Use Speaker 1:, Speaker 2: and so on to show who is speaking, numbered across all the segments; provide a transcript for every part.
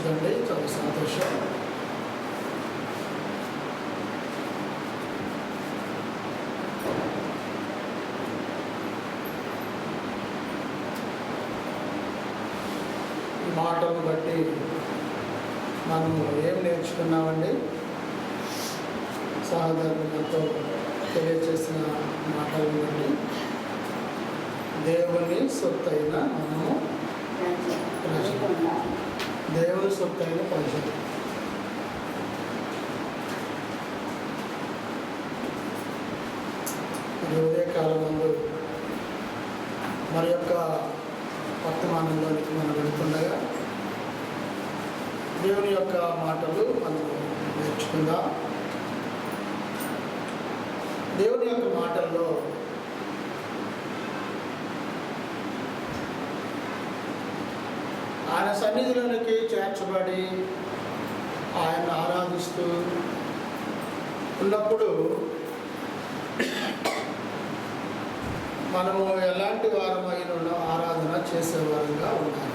Speaker 1: మంచిదండి, చాలా సంతోషం. ఈ మాటలను బట్టి మనము ఏం నేర్చుకున్నామండి? సహోదరులతో తెలియజేసిన మాటలను బట్టి దేవుని సొత్తైన మనము దేవుని సొత్తైన ప్రజలు. ఉదయకాలం ముందు మరి యొక్క వర్తమానంలోనికి మనం వెళ్తుండగా దేవుని యొక్క మాటలు మనం నేర్చుకుందాం. దేవుని యొక్క మాటల్లో ఆయన సన్నిధిలోనికి చేర్చబడి ఆయన ఆరాధిస్తూ ఉన్నప్పుడు మనము ఎలాంటి వారమైన ఆరాధన చేసేవారంగా ఉండాలి.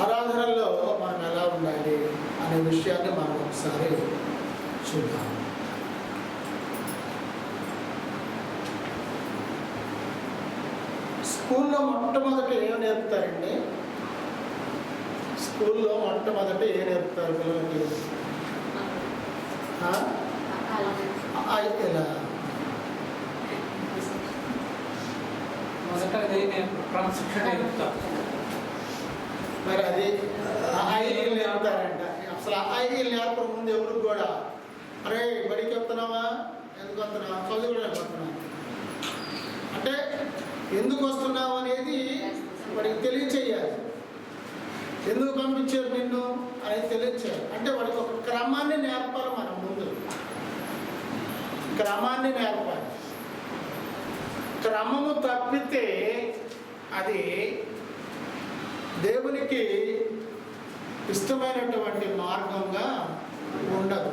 Speaker 1: ఆరాధనలో మనం ఎలా ఉండాలి అనే విషయాన్ని మనం ఒకసారి చూద్దాం. స్కూల్లో మొట్టమొదట ఏం నేర్పుతారండి? స్కూల్లో మొట్టమొదట ఏం నేర్పుతారు పిల్లలకి? ఇలా మరి అది ఐదు నేర్పుతారంట. అసలు ఐదు నేర్పక ముందు ఎవరికి కూడా అరే బడికి వస్తున్నావా, ఎందుకు వస్తున్నావా, చదువుకోవడానికి వస్తున్నావా అంటే ఎందుకు వస్తున్నావు అనేది వాడికి తెలియచేయాలి. ఎందుకు పంపించారు నిన్ను అనేది తెలియచేయాలి. అంటే వాడికి ఒక క్రమాన్ని నేర్పాలి. మనం ముందు క్రమాన్ని నేర్పాలి. క్రమము తప్పితే అది దేవునికి ఇష్టమైనటువంటి మార్గంగా ఉండదు.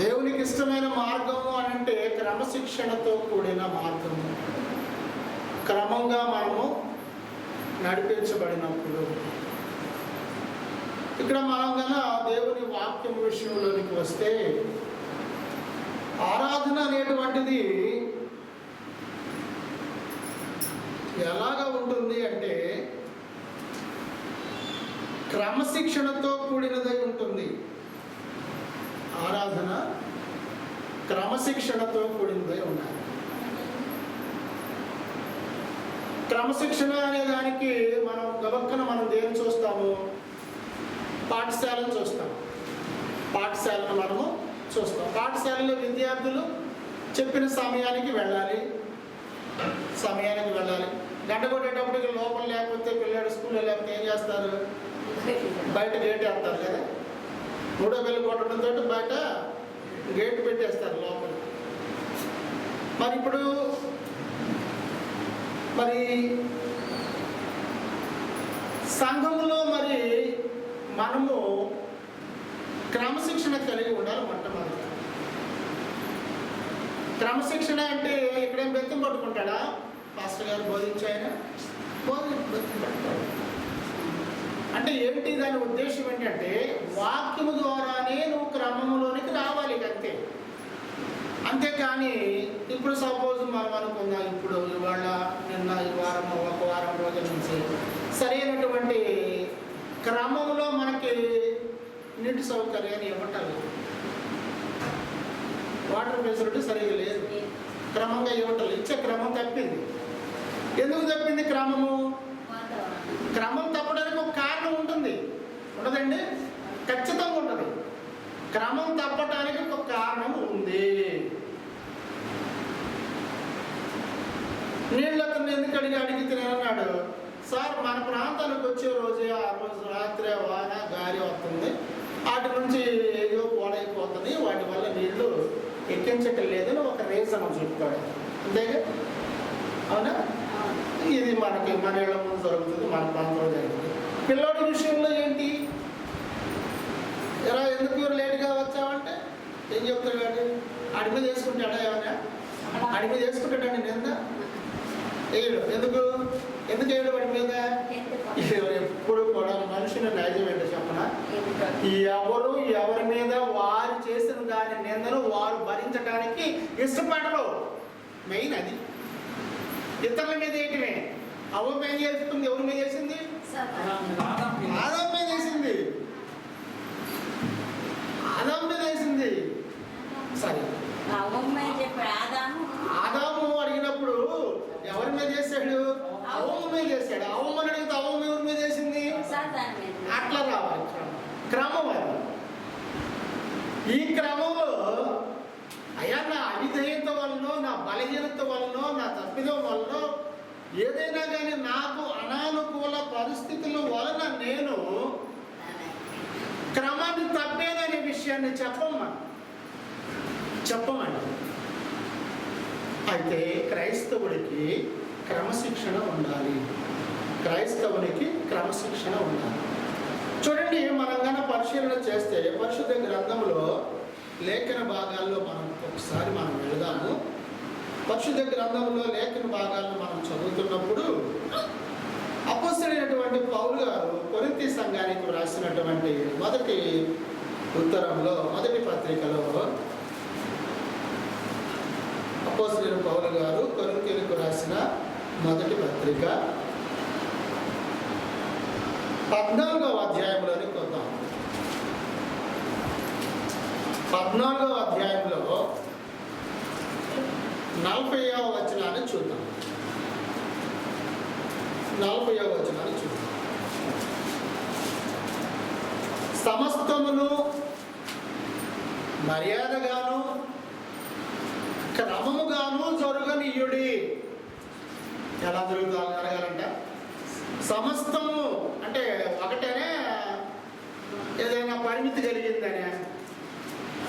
Speaker 1: దేవునికి ఇష్టమైన మార్గము అని అంటే క్రమశిక్షణతో కూడిన మార్గము. క్రమంగా మనము నడిపించబడినప్పుడు ఇక్కడ మనం కన్నా దేవుని వాక్యం విషయంలోనికి వస్తే ఆరాధన అనేటువంటిది ఎలాగా ఉంటుంది అంటే క్రమశిక్షణతో కూడినదై ఉంటుంది. ఆరాధన క్రమశిక్షణతో కూడినదై ఉండాలి. క్రమశిక్షణ అనే దానికి మనం గబక్కన మనం దేని చూస్తాము? పాఠశాలను చూస్తాం. పాఠశాలను మనము చూస్తాం. పాఠశాలలో విద్యార్థులు చెప్పిన సమయానికి వెళ్ళాలి. గంట కొట్టేటప్పటికి లోపల లేకపోతే పిల్లలు స్కూల్లో లేకపోతే ఏం చేస్తారు? బయట గేట్ వేస్తారు కదా. మూడో బెల్లు కొట్టడంతో బయట గేట్ పెట్టేస్తారు లోపల. మరి ఇప్పుడు సంఘంలో మనము క్రమశిక్షణ కలిగి ఉండాలి. మొట్టమొదటి క్రమశిక్షణ అంటే ఇక్కడేం బెత్తం పట్టుకుంటాడా? పాస్టర్ గారు బోధించాయన పట్టుకోడు. అంటే ఏంటి దాని ఉద్దేశం ఏంటంటే వాక్యము ద్వారానే నువ్వు క్రమంలోనికి రావాలి అంతే. అంతేకాని ఇప్పుడు సపోజ్ మనం అనుకుందాం, ఇప్పుడు ఇవాళ నిన్న ఈ వారం ఒక వారం రోజుల నుంచి సరైనటువంటి క్రమంలో మనకి నీటి సౌకర్యాన్ని ఇవ్వటం, వాటర్ ఫెసిలిటీ సరిగా లేదు, క్రమంగా ఇవ్వటం, ఇచ్చే క్రమం తప్పింది. ఎందుకు తప్పింది క్రమము? క్రమం తప్పడానికి ఒక కారణం ఉంటుంది, ఉండదండి? ఖచ్చితంగా ఉంటుంది. క్రమం తప్పటానికి ఒక కారణం ఉంది. నీళ్ళు అతను ఎందుకు అడిగితే అన్నాడు, సార్ మన ప్రాంతానికి వచ్చే రోజే ఆ రోజు రాత్రి వాన గాలి వస్తుంది, వాటి నుంచి ఏదో పోడైపోతుంది, వాటి వల్ల నీళ్లు ఎక్కించటం లేదని ఒక రీజన్ చెప్తాడు. అంతేగా? అవునా? ఇది మనకి మన ఇళ్ళ ముందు జరుగుతుంది, మన ప్రాంతంలో జరుగుతుంది. పిల్లోడి విషయంలో ఏంటి? ఎలా ఎందుకు లేట్గా వచ్చావంటే ఏం చెప్తాడు? ఆడి మీద వేసుకుంటాడా ఏమన్నా? ఆడి మీద వేసుకుంటాడండి నింద? వేయడు. ఎందుకు వేయడు వాడి మీద? ఎప్పుడు కూడా మనుషుని నైజం ఏంటో చెప్పనా, ఎవరి మీద వారు చేసిన దాని నిందను వారు భరించడానికి ఇష్టపడరు. మెయిన్ అది. ఇతరుల మీద ఏంటివే? అవ్వ మీద చేస్తుంది. ఎవరి మీద చేసింది? ఆదాం మీద వేసింది. ఆదాం మీద వేసింది. సరే, ఆదాము అడిగినప్పుడు ఎవరి మీద చేశాడు? అవ్వ మీద చేశాడు. అవ్వమని అడిగితే అవ్వ ఎవరి మీద వేసింది? అట్లా రావాలి క్రమం అది. ఈ క్రమంలో అయ్యా నా అవిధేయత వలన, నా బలహీనత వలన, నా తప్పిదం వలన, ఏదైనా కానీ నాకు అనానుకూల పరిస్థితుల వలన నేను క్రమాన్ని తప్పేదనే విషయాన్ని చెప్పమండి. అయితే క్రైస్తవుడికి క్రమశిక్షణ ఉండాలి. చూడండి, మనం కన్నా పరిశీలన చేస్తే పరిశుద్ధ గ్రంథంలో లేఖన భాగాల్లో ఒకసారి మనం వెళదాము. పరిశుద్ధ గ్రంథంలో లేఖన భాగాలను మనం చదువుతున్నప్పుడు అపోస్తలుడైనటువంటి పౌలు గారు కొరింథీ సంఘానికి రాసినటువంటి మొదటి ఉత్తరంలో, మొదటి పత్రికలో అపోస్తలుడైన పౌలు గారు కొరింథీయులకు రాసిన మొదటి పత్రిక 14వ అధ్యాయంలోని కొద్దాం. 14వ అధ్యాయంలో 40వ వచనాన్ని చూద్దాం. 40వ వచనాన్ని చూద్దాం. సమస్తమును మర్యాదగాను క్రమముగాను జరుగనీయుడి. ఎలా జరుగుతుంది అడగాలంట? సమస్తము అంటే ఒకటేనే, ఏదైనా పరిమితి కలిగిందనే?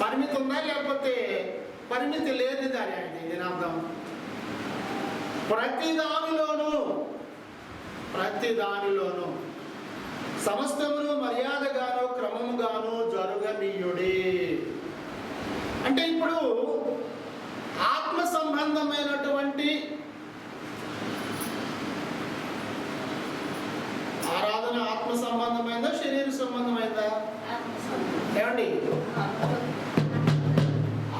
Speaker 1: పరిమితి ఉందా లేకపోతే పరిమితి లేదు దాని అంటే దీని అర్థం? ప్రతి దానిలోనూ సమస్తమును మర్యాదగాను క్రమముగాను జరుగనీయుడి. అంటే ఇప్పుడు ఆత్మ సంబంధమైనటువంటి ఆరాధన ఆత్మ సంబంధమైందా శరీర సంబంధమైందా? ఏమండి,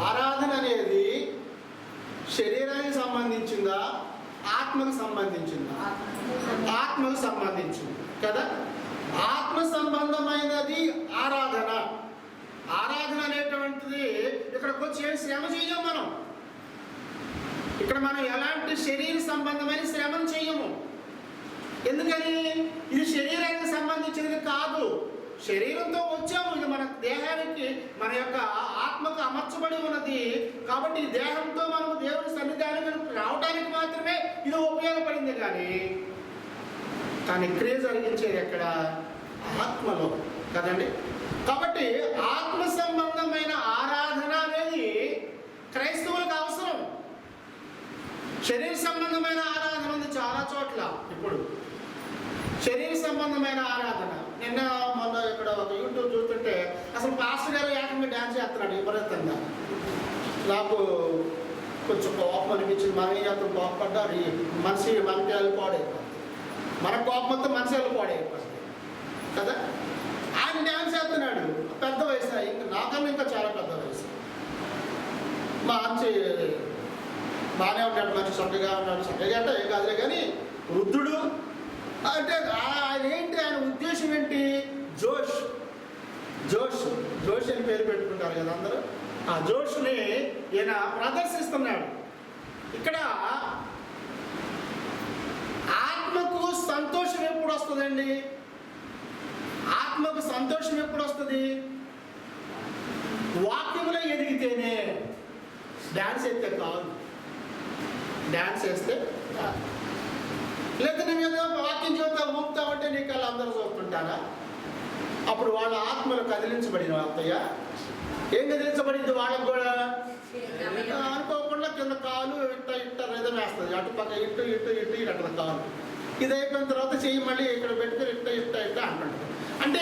Speaker 1: ఆరాధన అనేది శరీరానికి సంబంధించిందా ఆత్మకు సంబంధించిందా? ఆత్మకు సంబంధించింది కదా. ఆత్మ సంబంధమైనది ఆరాధన. ఆరాధన అనేటువంటిది ఇక్కడికి వచ్చి శ్రమ చెయ్యం మనం. ఇక్కడ మనం ఎలాంటి శరీర సంబంధమైన శ్రమను చెయ్యము. ఎందుకని? ఇది శరీరానికి సంబంధించినది కాదు. శరీరంతో వచ్చాము, ఇది మన దేహానికి, మన యొక్క ఆత్మకు అమర్చబడి ఉన్నది. కాబట్టి ఈ దేహంతో మనము దేవుని సన్నిధానానికి రావడానికి మాత్రమే ఇది ఉపయోగపడింది. కానీ క్రియ జరిగించేది ఎక్కడ? ఆత్మలో కదండి. కాబట్టి ఆత్మ సంబంధమైన ఆరాధన అనేది క్రైస్తవులకు అవసరం. శరీర సంబంధమైన ఆరాధన ఉంది చాలా చోట్ల. ఇప్పుడు శరీర సంబంధమైన ఆరాధన, మొన్న ఇక్కడ ఒక యూట్యూబ్ చూస్తుంటే అసలు పాస్టర్ గారు ఏకంగా డ్యాన్స్ చేస్తున్నాడు విపరీతంగా. నాకు కొంచెం కోపం అనిపించింది. మనం ఏం చేస్తాం? కోపపడ్డా మనకి వెళ్ళిపోవడైపోతుంది. మన కోపంతో మనిషి వెళ్ళిపోవడైపోతుంది కదా. ఆయన డ్యాన్స్ చేస్తున్నాడు, పెద్ద వయసు, ఇంకా నాకన్నా ఇంకా చాలా పెద్ద వయసు. మంచి బాగానే ఉంటాడు, మంచి చక్కగా ఉన్నాడు. చక్కగా అంటే ఏం కాదులే, కానీ వృద్ధుడు అంటే ఆయన ఏంటి? ఆయన ఉద్దేశం ఏంటి? జోష్ అని పేరు పెట్టుకుంటారు కదా అందరూ. ఆ జోష్ని ఈయన ప్రదర్శిస్తున్నాడు. ఇక్కడ ఆత్మకు సంతోషం ఎప్పుడు వస్తుందండి? ఆత్మకు సంతోషం ఎప్పుడు వస్తుంది? వాక్యములో ఎదిగితేనే. డ్యాన్స్ వేస్తే కాదు. డ్యాన్స్ వేస్తే కాదు. లేదా నీ మీద వాక్యం చూస్తా ఊపుతామంటే నీకు వాళ్ళు అందరూ చూస్తుంటారా? అప్పుడు వాళ్ళ ఆత్మలు కదిలించబడిన అత్తయ్య. ఏం కదిలించబడింది వాళ్ళకు కూడా? అనుకోకుండా కింద కాలు ఇట్ట రిధం వేస్తుంది. అటుపక్క ఇటు అక్కడ కాలు. ఇది అయిపోయిన తర్వాత చెయ్యి మళ్ళీ ఇక్కడ పెట్టుకుని ఇట్ట అంటుంటారు. అంటే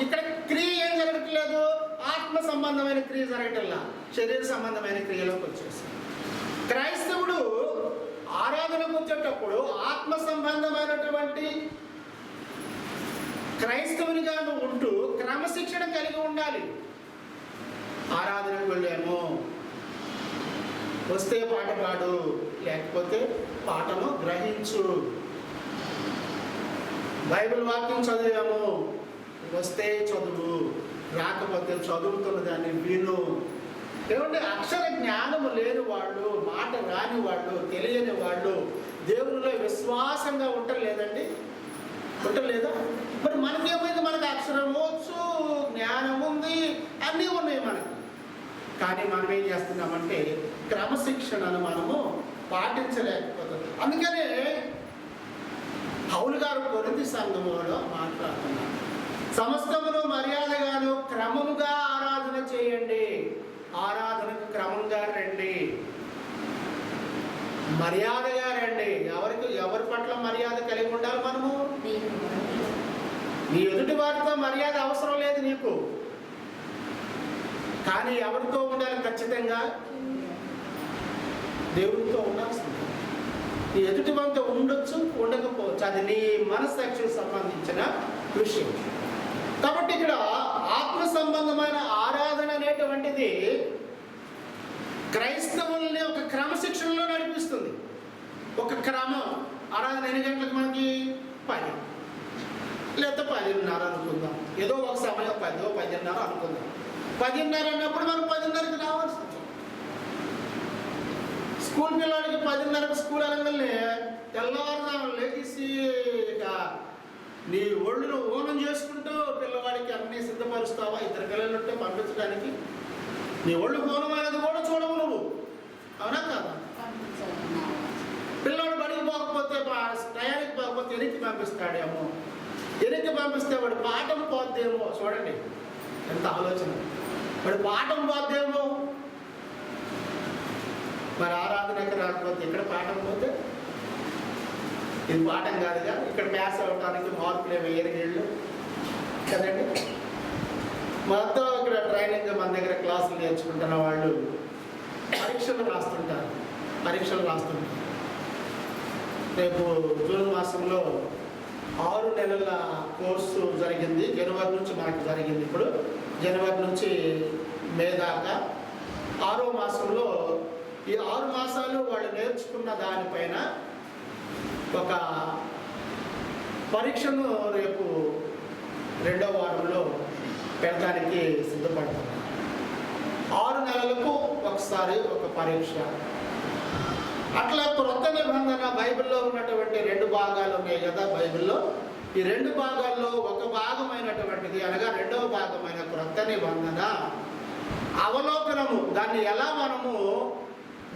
Speaker 1: ఇక్కడ క్రియ ఏం జరగట్లేదు? ఆత్మ సంబంధమైన క్రియ జరగటల్లా, శరీర సంబంధమైన క్రియలోకి వచ్చేసాడు. క్రైస్తవుడు ఆరాధనకు వచ్చేటప్పుడు ఆత్మ సంబంధమైనటువంటి క్రైస్తవునిగా ఉంటూ క్రమశిక్షణ కలిగి ఉండాలి. ఆరాధనకు వెళ్ళాము, వస్తే పాట పాడు, లేకపోతే పాటను గ్రహించు. బైబిల్ వాక్యం చదివాము, వస్తే చదువు, రాకపోతే చదువుతున్న దాన్ని విను. ఏమంటే అక్షర జ్ఞానము లేని వాళ్ళు, మాట రాని వాళ్ళు, తెలియని వాళ్ళు దేవునిలో విశ్వాసంగా ఉండలేదండి, ఉండలేదా? మరి మనకేమైంది? మనకు అక్షరం వచ్చు, జ్ఞానం ఉంది, అన్నీ ఉన్నాయి మనకి. కానీ మనం ఏం చేస్తున్నామంటే క్రమశిక్షణను మనము పాటించలేకపోతాం. అందుకనే పౌలు గారు కొరింథీ సంఘములో మాట్లాడుతున్నారు, సమస్తమును మర్యాదగాను క్రమముగా ఆరాధన చేయండి. ఆరాధనకు క్రమంగా రండి, మర్యాదగా రండి. ఎవరి పట్ల మర్యాద కలిగి ఉండాలి? మనము నీ ఎదుటి వారితో మర్యాద అవసరం లేదు నీకు, కానీ ఎవరితో ఉండాలి? ఖచ్చితంగా దేవుడితో ఉండాల్సింది. నీ ఎదుటి వారితో ఉండొచ్చు, ఉండకపోవచ్చు, అది నీ మనస్సాక్షికి సంబంధించిన విషయం. కాబట్టి ఇక్కడ ఆత్మ సంబంధమైన ఆరాధన అనేటువంటిది క్రైస్తవుల్ని ఒక క్రమశిక్షణలో నడిపిస్తుంది. ఒక క్రమం. ఆరాధన ఎన్ని గంటలకు మనకి? 10 లేదా 10:30 అనుకుందాం. ఏదో ఒక సమయం 10, 10:30 అనుకుందాం. 10:30 అన్నప్పుడు మనం 10:30కి రావాల్సి ఉంటుంది. స్కూల్ పిల్లలకి 10:30కి స్కూల్ అనగానే తెల్లవారుజామున లేచి నీ ఒళ్ళును ఓనం చేసుకుంటూ పిల్లవాడికి అన్నీ సిద్ధపరుస్తావా? ఇద్దరు పిల్లలు ఉంటే పంపించడానికి నీ ఒళ్ళు ఓనం అనేది కూడా చూడవు నువ్వు, అవునా కాదా? పిల్లవాడు బడికి పోకపోతే, టయానికి పోకపోతే ఎనికి పంపిస్తాడేమో. ఎనికి పంపిస్తే వాడు పాఠం పోద్దేమో. చూడండి ఎంత ఆలోచన. వాడు పాఠం పోద్దేమో. మరి ఆరాధనకి రాకపోతే ఇక్కడ పాఠం పోతే ఇది పాఠం కాదుగా. ఇక్కడ ప్యాస్ అవ్వడానికి మార్కులు వేయరు వీళ్ళు కదండి. మొత్తం ఇక్కడ ట్రైనింగ్ మన దగ్గర క్లాసులు నేర్చుకుంటున్న వాళ్ళు పరీక్షలు రాస్తుంటారు. రేపు జూన్ మాసంలో 6 నెలల కోర్సు జరిగింది. జనవరి నుంచి మనకు జరిగింది. ఇప్పుడు జనవరి నుంచి మే దాకా 6వ మాసంలో ఈ 6 మాసాలు వాళ్ళు నేర్చుకున్న దానిపైన ఒక పరీక్షను రేపు 2వ వారంలో పెట్టడానికి సిద్ధపడుతున్నారు. 6 నెలలకు ఒకసారి ఒక పరీక్ష. అట్లా క్రొత్త నిబంధన బైబిల్లో ఉన్నటువంటి 2 భాగాలు ఉన్నాయి కదా బైబిల్లో. ఈ 2 భాగాల్లో ఒక భాగమైనటువంటిది అనగా 2వ భాగమైన క్రొత్త నిబంధన అవలోకనము. దాన్ని ఎలా మనము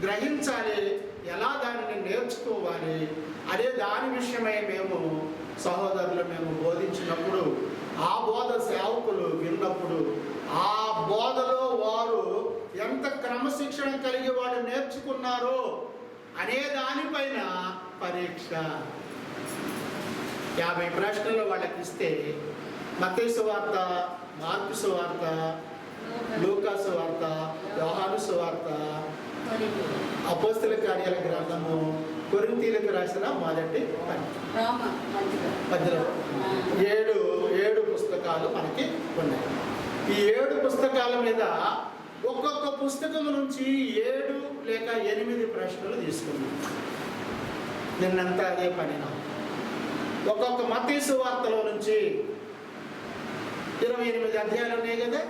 Speaker 1: గ్రహించాలి, ఎలా దానిని నేర్చుకోవాలి అదే దాని విషయమై మేము సహోదరులు బోధించినప్పుడు, ఆ బోధ సేవకులు విన్నప్పుడు, ఆ బోధలో వారు ఎంత క్రమశిక్షణ కలిగి వాడు నేర్చుకున్నారో అనే దానిపైన పరీక్ష. 50 ప్రశ్నలు వాళ్ళకి ఇస్తే మత్తయి సువార్త, మార్కు సువార్త, లూకా సువార్త, యోహాను సువార్త, అపోస్తల కార్యాల గ్రంథము, కొరింథీయులకు రాసిన మొదటి పత్రిక 7 పుస్తకాలు మనకి ఉన్నాయి. ఈ 7 పుస్తకాల మీద ఒక్కొక్క పుస్తకం నుంచి 7 లేక 8 ప్రశ్నలు తీసుకున్నాం. నిన్నంతా అదే పని. ఒక్కొక్క మత్తయి సువార్తలో నుంచి 28 అధ్యాయాలు ఉన్నాయి కదా,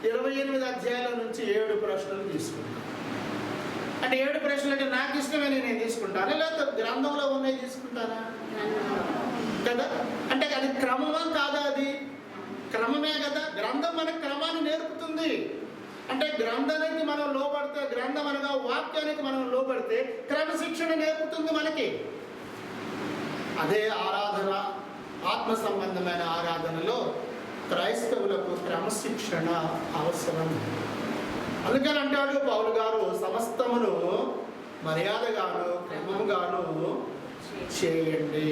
Speaker 1: 28 అధ్యాయాల నుంచి 7 ప్రశ్నలు తీసుకున్నాం. అంటే 7 ప్రశ్నలు అంటే నాకు ఇష్టమైన నేను తీసుకుంటానా, లేకపోతే గ్రంథంలో ఉన్నాయి తీసుకుంటానా కదా? అంటే అది క్రమమా కాదా? అది క్రమమే కదా. గ్రంథం మనకు క్రమాన్ని నేర్పుతుంది. అంటే గ్రంథానికి మనం లోబడితే, గ్రంథం అనగా వాక్యానికి మనం లోబడితే క్రమశిక్షణ నేర్పుతుంది మనకి. అదే ఆరాధన, ఆత్మ సంబంధమైన ఆరాధనలో క్రైస్తవులకు క్రమశిక్షణ అవసరం. అందుకని అంటాడు పౌలు గారు, సమస్తమును మర్యాదగాను క్రమముగాను చేయండి.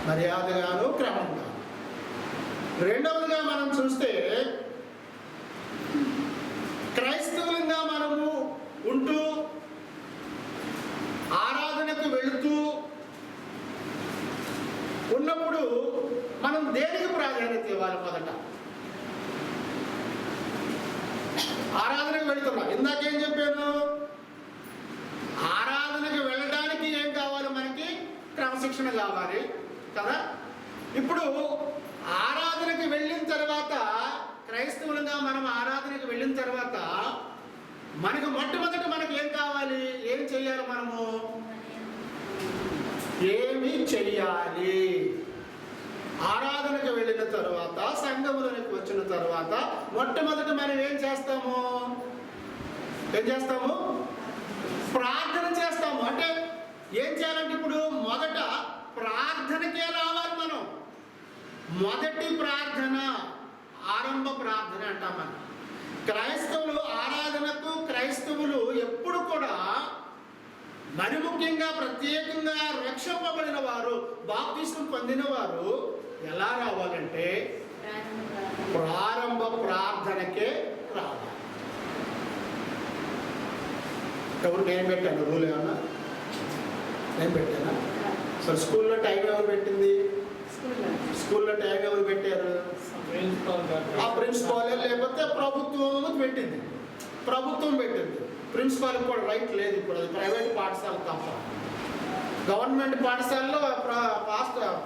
Speaker 1: మర్యాదగాను క్రమంగా. రెండవదిగా మనం చూస్తే మనము ఉంటూ ఆరాధనకు వెళుతూ ఉన్నప్పుడు మనం దేనికి ప్రాధాన్యత ఇవ్వాలి? మొదట ఆరాధనకు వెళుతున్నాం. ఇందాకేం చెప్పాను? ఆరాధనకు వెళ్ళడానికి ఏం కావాలి? మనకి క్రమశిక్షణ కావాలి కదా. ఇప్పుడు ఆరాధనకి వెళ్ళిన తర్వాత, క్రైస్తవులుగా మనం ఆరాధనకి వెళ్ళిన తర్వాత మనకు మొట్టమొదట మనకి ఏం కావాలి? ఏం చెయ్యాలి? మనము ఏమి చెయ్యాలి? ఆరాధనకు వెళ్ళిన తర్వాత, సంఘములోనికి వచ్చిన తర్వాత మొట్టమొదట మనం ఏం చేస్తాము? ప్రార్థన చేస్తాము. అంటే ఏం చేయాలంటే ఇప్పుడు మొదట ప్రార్థనకే రావాలి. మనం మొదటి ప్రార్థన, ఆరంభ ప్రార్థన అంటాం మనం. క్రైస్తవులు ఆరాధనకు, క్రైస్తవులు ఎప్పుడు కూడా మరి ముఖ్యంగా ప్రత్యేకంగా రక్షింపబడిన వారు, బాప్తిస్మం పొందిన వారు ఎలా రావాలంటే ప్రారంభ ప్రార్థనకే రావాలి. ఎవరు? నేను పెట్టాను రూల్. ఏమన్నా నేను పెట్టానా? సరే, స్కూల్లో టైం ఎవరు పెట్టింది? స్కూల్లో టైం ఎవరు పెట్టారు? ఆ ప్రిన్సిపాల్, లేకపోతే ప్రభుత్వం పెట్టింది. ప్రభుత్వం పెట్టింది. ప్రిన్సిపాల్కి కూడా రైట్ లేదు. ఇప్పుడు అది ప్రైవేట్ పాఠశాల తప్ప. గవర్నమెంట్ పాఠశాలలో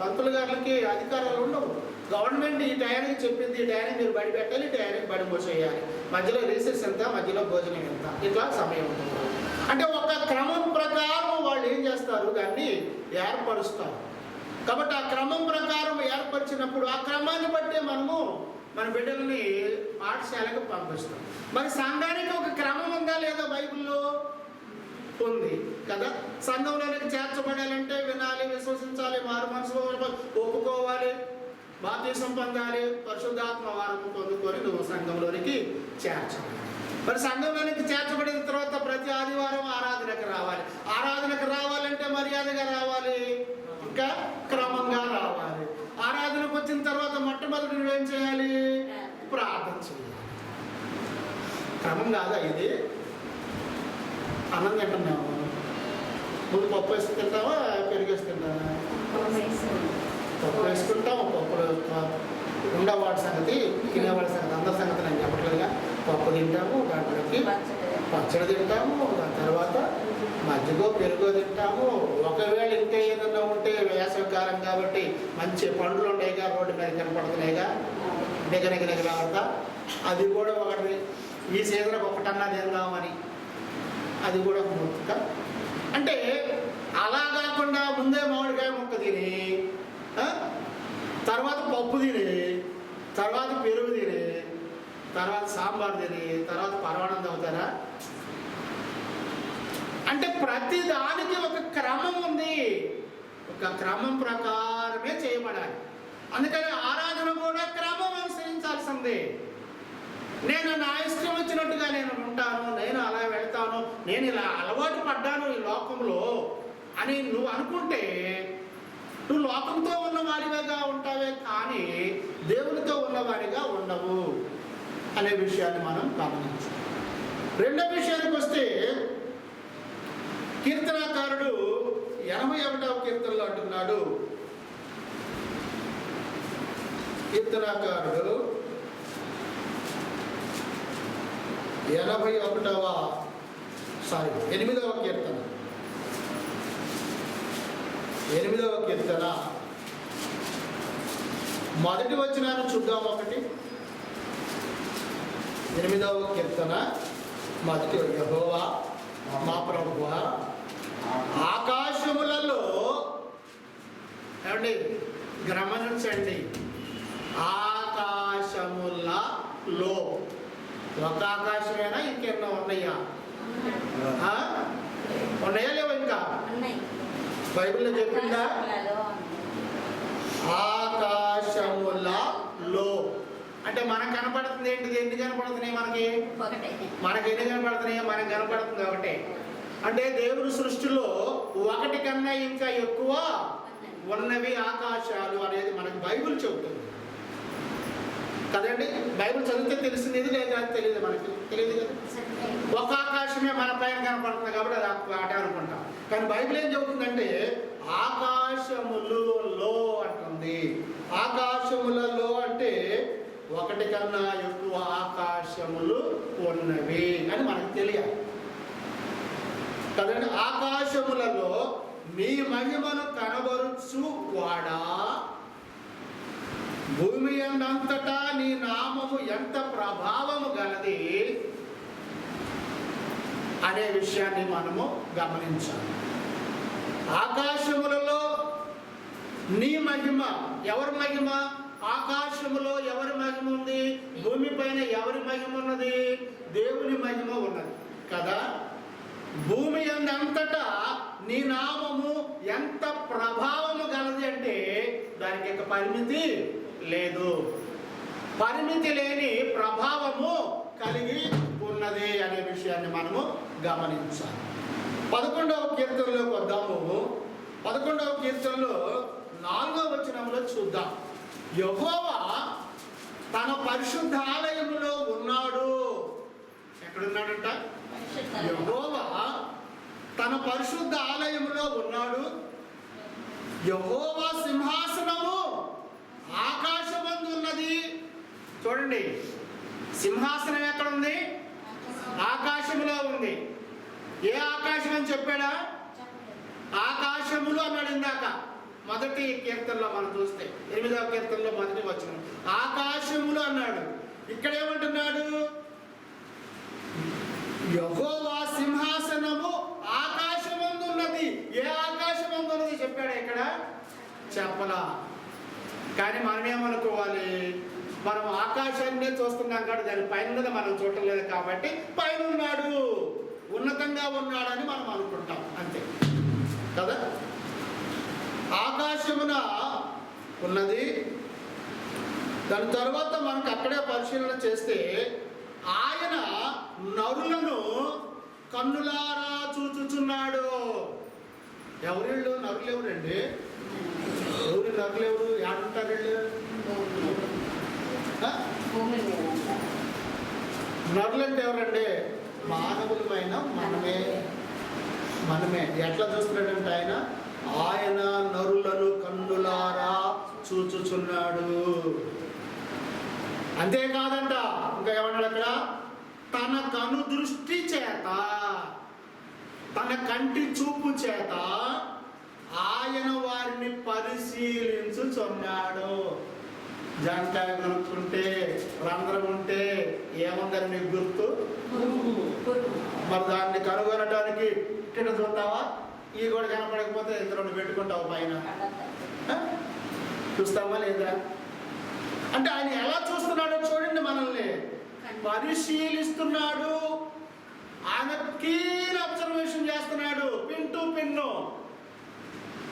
Speaker 1: పంతులు గారికి అధికారాలు ఉండవు. గవర్నమెంట్ ఈ టయానికి చెప్పింది, ఈ టయానికి మీరు బడి పెట్టాలి, ఈ టయానికి బడి మోసేయాలి, మధ్యలో రీసెస్ ఎంత, మధ్యలో భోజనం ఎంత, ఇట్లా సమయం ఉంటుంది. అంటే ఒక క్రమం ప్రకారం వాళ్ళు ఏం చేస్తారు? దాన్ని ఏర్పరుస్తారు. కాబట్టి ఆ క్రమం ప్రకారం ఏర్పరిచినప్పుడు ఆ క్రమాన్ని బట్టే మనము మన బిడ్డల్ని పాఠశాలకు పంపిస్తాం. మరి సంఘానికి ఒక క్రమం ఉందా లేదా? బైబిల్లో ఉంది కదా. సంఘంలోనికి చేర్చబడాలంటే వినాలి, విశ్వసించాలి, మారు మనసు ఒప్పుకోవాలి, బాప్తిసం పొందాలి, పరిశుద్ధాత్మ వారం పొందుకొని నువ్వు సంఘంలోనికి చేర్చాలి. మరి సంఘంలోనికి చేర్చబడిన తర్వాత ప్రతి ఆదివారం ఆరాధనకు రావాలి. ఆరాధనకు రావాలంటే మర్యాదగా రావాలి, ఇంకా క్రమంగా రావాలి. ఆరాధనకు వచ్చిన తర్వాత మొట్టమొదటి నువ్వేం చేయాలి? ప్రార్థన చేయాలి. క్రమం కాదా ఇది? అన్నం తింటున్నాము, ముందు పప్పు వేసుకు తింటావా, పెరుగు వేసి తింటావా? పప్పు వేసుకుంటాము. పప్పులు ఉండేవాడి సంగతి, తినేవాడి సంగతి, అందరి సంగతి నేను చెప్పట్లేదుగా. పప్పు తింటాము, దాంట్లోకి పచ్చడి తింటాము, దాని తర్వాత మజ్జిగో పెరుగో తింటాము. ఒకవేళ ఇంకా ఏదన్నా ఉంటే వేసవికాలం కాబట్టి మంచి పండ్లు ఉన్నాయిగా, రోడ్డు మీద కనపడుతున్నాయిగా, నిగనిగనిగలాడతా, అది కూడా ఒకటి. ఈ సీజన్కి ఒకటన్నా తిందామని, అది కూడా ఒక ముక్క. అంటే అలా కాకుండా ముందే మామిడికాయ ముక్క తిని, తర్వాత పప్పు తిని, తర్వాత పెరుగు తిని, తర్వాత సాంబార్ తిని, తర్వాత పరమాన్నం అవుతారా? అంటే ప్రతి దానికి ఒక క్రమం ఉంది. ఒక క్రమం ప్రకారమే చేయబడాలి. అందుకని ఆరాధన కూడా క్రమం అనుసరించాల్సిందే. నేను నా ఇష్టం వచ్చినట్టుగా నేను ఉంటాను, నేను అలా వెళ్తాను, నేను ఇలా అలవాటు పడ్డాను ఈ లోకంలో అని నువ్వు అనుకుంటే నువ్వు లోకంతో ఉన్నవాడిగా ఉంటావే కానీ దేవునితో ఉన్నవాడిగా ఉండవు అనే విషయాన్ని మనం గమనించాలి. రెండో విషయానికి వస్తే, కీర్తనాకారుడు 81వ కీర్తనలో అంటున్నాడు, కీర్తనాకారుడు 8వ కీర్తన 8వ కీర్తన మొదటి వచనాన్ని చూద్దాం. 8వ కీర్తన మొదటి, యెహోవా మా ప్రభువా, ఆకాశములలో, ఏమండి గమనించండి, ఆకాశములలో ఒక ఆకాశమేనా, ఇంకెన్నో ఉన్నాయా? ఉన్నాయా లేవా? ఇంకా బైబిల్లో చెప్పిందా? ఆకాశములలో అంటే మనకు కనపడుతుంది ఏంటిది? ఎన్ని కనపడుతున్నాయి మనకి? ఎన్ని కనపడుతున్నాయి? మనకు కనపడుతుంది ఒకటే. అంటే దేవుని సృష్టిలో ఒకటి కన్నా ఇంకా ఎక్కువ ఉన్నవి ఆకాశాలు అనేది మనకు బైబిల్ చెబుతుంది. కదండి. బైబిల్ చదివితే తెలిసింది ఇది, లేదా తెలియదు, మనకి తెలియదు కదా. ఒక ఆకాశమే మన పైన కనపడుతుంది కాబట్టి అది ఆట అనుకుంటాం. కానీ బైబిల్ ఏం చెబుతుందంటే ఆకాశములలో అంటుంది. ఆకాశములలో అంటే ఒకటి కన్నా ఎక్కువ ఆకాశములు ఉన్నవి అని మనకు తెలియాలి కదండి. ఆకాశములలో మీ మహిమను కనబరుచు వాడా, భూమి అంతటా నీ నామము ఎంత ప్రభావము గలది అనే విషయాన్ని మనము గమనించాలి. ఆకాశములలో నీ మహిమ, ఎవరి మహిమ? ఆకాశములో ఎవరి మహిమ ఉంది? భూమి పైన ఎవరి మహిమ ఉన్నది? దేవుని మహిమ ఉన్నది కదా. భూమి అంతటా నీ నామము ఎంత ప్రభావము గలది అంటే దానికి ఒక పరిమితి లేదు. పరిమితి లేని ప్రభావము కలిగి ఉన్నది అనే విషయాన్ని మనము గమనించాలి. 11వ కీర్తనలోకి వద్దాము. 11వ కీర్తనలో 4వ వచనంలో చూద్దాం. యెహోవా తన పరిశుద్ధ ఆలయములో ఉన్నాడు. ఎక్కడున్నాడంట? యెహోవా తన పరిశుద్ధ ఆలయములో ఉన్నాడు. యెహోవా సింహాసనము ఆకాశమందు ఉన్నది. చూడండి, సింహాసనం ఎక్కడుంది? ఆకాశములో ఉంది. ఏ ఆకాశం అని చెప్పాడా? ఆకాశములు అన్నాడు ఇందాక మొదటి కీర్తనలో మనం చూస్తే, 8వ కీర్తనలో మొదటి వచనం ఆకాశములు అన్నాడు. ఇక్కడ ఏమంటున్నాడు? యెహోవా సింహాసనము ఆకాశమందు ఉన్నది. ఏ ఆకాశమందు ఉన్నది చెప్పాడు ఇక్కడ? చెప్పలా. కానీ మనం ఏమనుకోవాలి? మనం ఆకాశాన్నే చూస్తున్నాం కాబట్టి దాని పైన మనం చూడలేదు కాబట్టి పైన ఉన్నాడు, ఉన్నతంగా ఉన్నాడని మనం అనుకుంటాం, అంతే కదా. ఆకాశమున ఉన్నది. దాని తర్వాత మనకు అక్కడే పరిశీలన చేస్తే ఆయన నరులను కన్నులారా చూచుచున్నాడు. ఎవరిళ్ళు? నరులు ఎవరండి? ఎవరు నరులు? ఎవరు ఏడుంటారు వీళ్ళు? నరులంటే ఎవరండి? మానవులమైన మనమే. ఎట్లా చూస్తున్నాడంటే ఆయన నరులను కన్నులారా చూచుచున్నాడు. అంతేకాదంట, ఇంకా ఏమన్నాడు అక్కడ? తన కను దృష్టి చేత, తన కంటి చూపు చేత ఆయన వారిని పరిశీలించుచున్నాడు. జాంకాయ కొనుక్కుంటే రంధ్రం ఉంటే ఏముందని నీకు గుర్తు? మరి దాన్ని కనుగొనడానికి ఇక్కడ చూస్తావా? ఈ కూడా కనపడకపోతే ఇతరులను పెట్టుకుంటావు పైన, చూస్తావా లేదా? అంటే ఆయన ఎలా చూస్తున్నాడో చూడండి, మనల్ని పరిశీలిస్తున్నాడు. ఆయన కీన్ అబ్జర్వేషన్ చేస్తున్నాడు, పిన్ టు పిన్ను.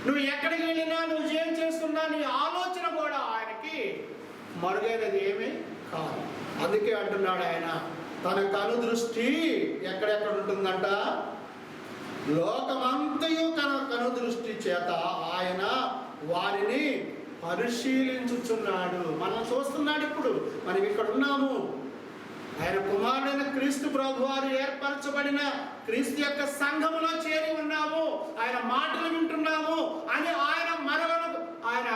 Speaker 1: నువ్వు ఎక్కడికి వెళ్ళినా, నువ్వు ఏం చేస్తున్నా, నీ ఆలోచన కూడా ఆయనకి మరుగైనది ఏమీ కాదు. అందుకే అంటున్నాడు ఆయన తన కను దృష్టి ఎక్కడెక్కడ ఉంటుందంట? లోకమంతయు కను దృష్టి చేత ఆయన వారిని పరిశీలించుచున్నాడు. మనం చూస్తున్నాడు. ఇప్పుడు మనం ఇక్కడ ఉన్నాము. ఆయన కుమారుడైన క్రీస్తు ప్రభు వారు ఏర్పరచబడిన క్రీస్తు యొక్క సంఘములో చేరి ఉన్నాము. ఆయన మాటలు వింటున్నాము అని ఆయన మనలను ఆయన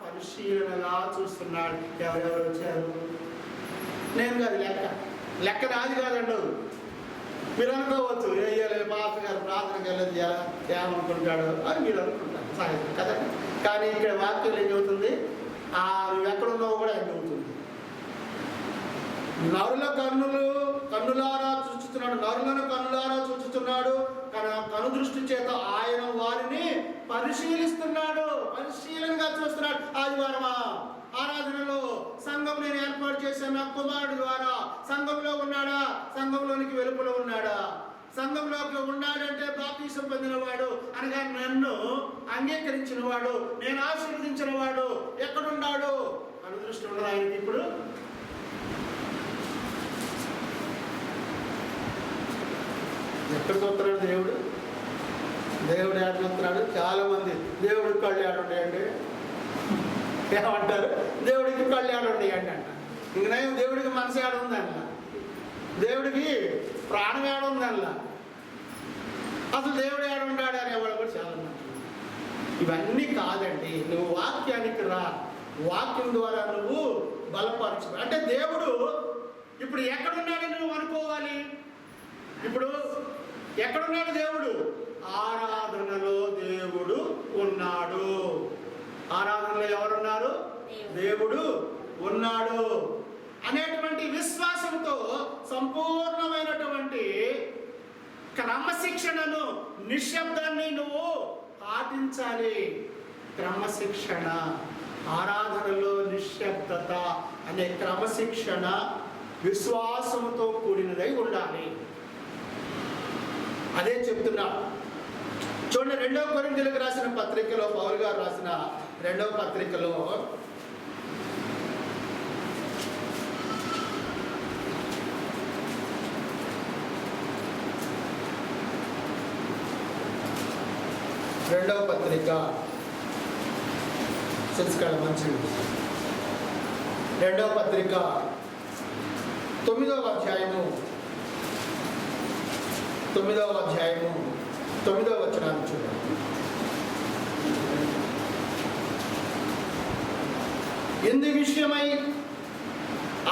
Speaker 1: పరిశీలనగా చూస్తున్నాడు. ఎవరెవరు వచ్చారు? నేను కాదు, లెక్క రాదు కాదండు. మీరు అనుకోవచ్చు, వేయాలి పాస్టర్ గారు ప్రార్థనకి వెళ్ళదు ఏమనుకుంటాడు అని మీరు అనుకుంటారు, సహజం కదండి. కానీ ఇక్కడ వాక్యం ఏం చెబుతుంది? నువ్వు ఎక్కడున్నావు కూడా ఏం చెబుతుంది? నరుల కన్నులారా చూచుతున్నాడు, నరులను కన్నులారా చూచుతున్నాడు. కను దృష్టి చేత ఆయన వారిని పరిశీలిస్తున్నాడు, పరిశీలనగా చూస్తున్నాడు. ఆదివారమా ఆరాధనలో సంఘం నేను ఏర్పాటు చేశాను నా కుమారుడు ద్వారా. సంఘంలో ఉన్నాడా? సంఘంలోనికి వెలుపల ఉన్నాడా? సంఘంలోకి ఉన్నాడంటే బాప్తిసం పొందినవాడు అనగా నన్ను అంగీకరించిన వాడు, నేను ఆశీర్వదించిన వాడు. ఎక్కడున్నాడు? కను దృష్టి ఉండదు ఆయనకి. ఇప్పుడు ఎక్కడ చూస్తున్నాడు దేవుడు? దేవుడు ఏడ చూస్తున్నాడు? చాలా మంది దేవుడికి కళ్ళు ఏడుంటాయండి ఏమంటారు? దేవుడికి కళ్ళు ఏడుంటాయండి అంట. ఇంక నయం దేవుడికి మనసు ఏడుందన్న, దేవుడికి ప్రాణం ఏడుందన్న, అసలు దేవుడు ఏడున్నాడు అనేవాడు కూడా చాలా మంది. ఇవన్నీ కాదండి. నువ్వు వాక్యానికి రా, వాక్యం ద్వారా నువ్వు బలపరచు. అంటే దేవుడు ఇప్పుడు ఎక్కడున్నాడని నువ్వు అనుకోవాలి. ఇప్పుడు ఎక్కడున్నాడు దేవుడు? ఆరాధనలో దేవుడు ఉన్నాడు. ఆరాధనలో ఎవరున్నారు? దేవుడు ఉన్నాడు అనేటువంటి విశ్వాసంతో సంపూర్ణమైనటువంటి క్రమశిక్షణను, నిశ్శబ్దాన్ని నువ్వు పాటించాలి. క్రమశిక్షణ, ఆరాధనలో నిశ్శబ్దత అనే క్రమశిక్షణ విశ్వాసంతో కూడినదై ఉండాలి. అదే చెప్తున్నా. చూడండి, 2వ కొరింథీయులకు రాసిన పత్రికలో, పౌలు గారు రాసిన 2వ పత్రికలో రెండవ పత్రిక సంస్కారం మంచిది. 2వ పత్రిక 9వ అధ్యాయము 9వ వచనాన్ని చూడండి. ఇందు విషయమై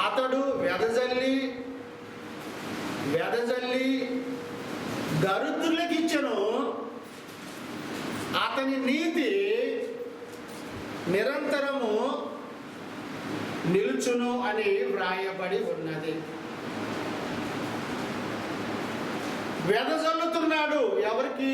Speaker 1: అతడు వెదజల్లి దరిద్రులకు ఇచ్చెను, అతని నీతి నిరంతరము నిలుచును అని వ్రాయబడి ఉన్నది. వెదజల్లుతున్నాడు ఎవరికి?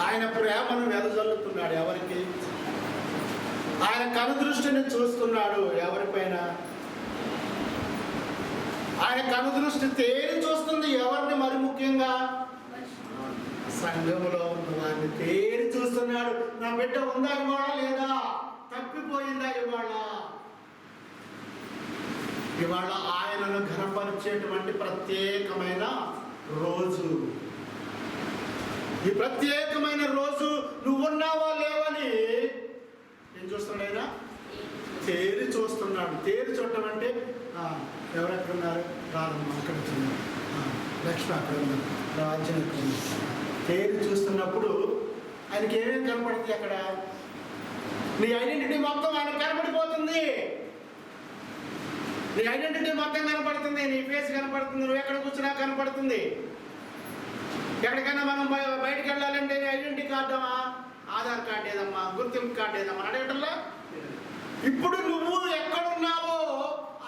Speaker 1: ఆయన ప్రేమను వెదజల్లుతున్నాడు ఎవరికి? ఆయన కనుదృష్టిని చూస్తున్నాడు ఎవరిపైన? ఆయన కనుదృష్టి తేరి చూస్తుంది ఎవరిని? మరి ముఖ్యంగా సంఘములో ఉన్న వారిని తేరి చూస్తున్నాడు. నా బిడ్డ ఉందా ఇవాళ, లేదా తప్పిపోయిందా ఇవాళ ఆయనను ఘనపరిచేటువంటి ప్రత్యేకమైన రోజు. ఈ ప్రత్యేకమైన రోజు నువ్వున్నావా లేవని ఏం చూస్తున్నాడు ఆయన? తేరి చూస్తున్నాడు. తేరి చూడటం అంటే ఎవరెక్కడున్నారు? రాధమ్మ అక్కడ వచ్చింది, లక్ష్మి అక్కడ ఉన్నారు, రాజ్యం అక్కడ ఉంది. తేరి చూస్తున్నప్పుడు ఆయనకి ఏమేమి కనపడుతుంది? అక్కడ నీ ఐడెంటిటీ మొత్తం ఆయన కనపడిపోతుంది. నీ ఐడెంటిటీ మొత్తం కనపడుతుంది. నీ ఫేస్ కనపడుతుంది. నువ్వు ఎక్కడ కూర్చున్నా కనపడుతుంది. ఎక్కడికైనా మనం బయటకు వెళ్ళాలంటే ఐడెంటిటీ కార్డమ్మా, ఆధార్ కార్డు ఏదమ్మా, గుర్తింపు కార్డు ఏదమ్మా అడగటంలో. ఇప్పుడు నువ్వు ఎక్కడున్నావో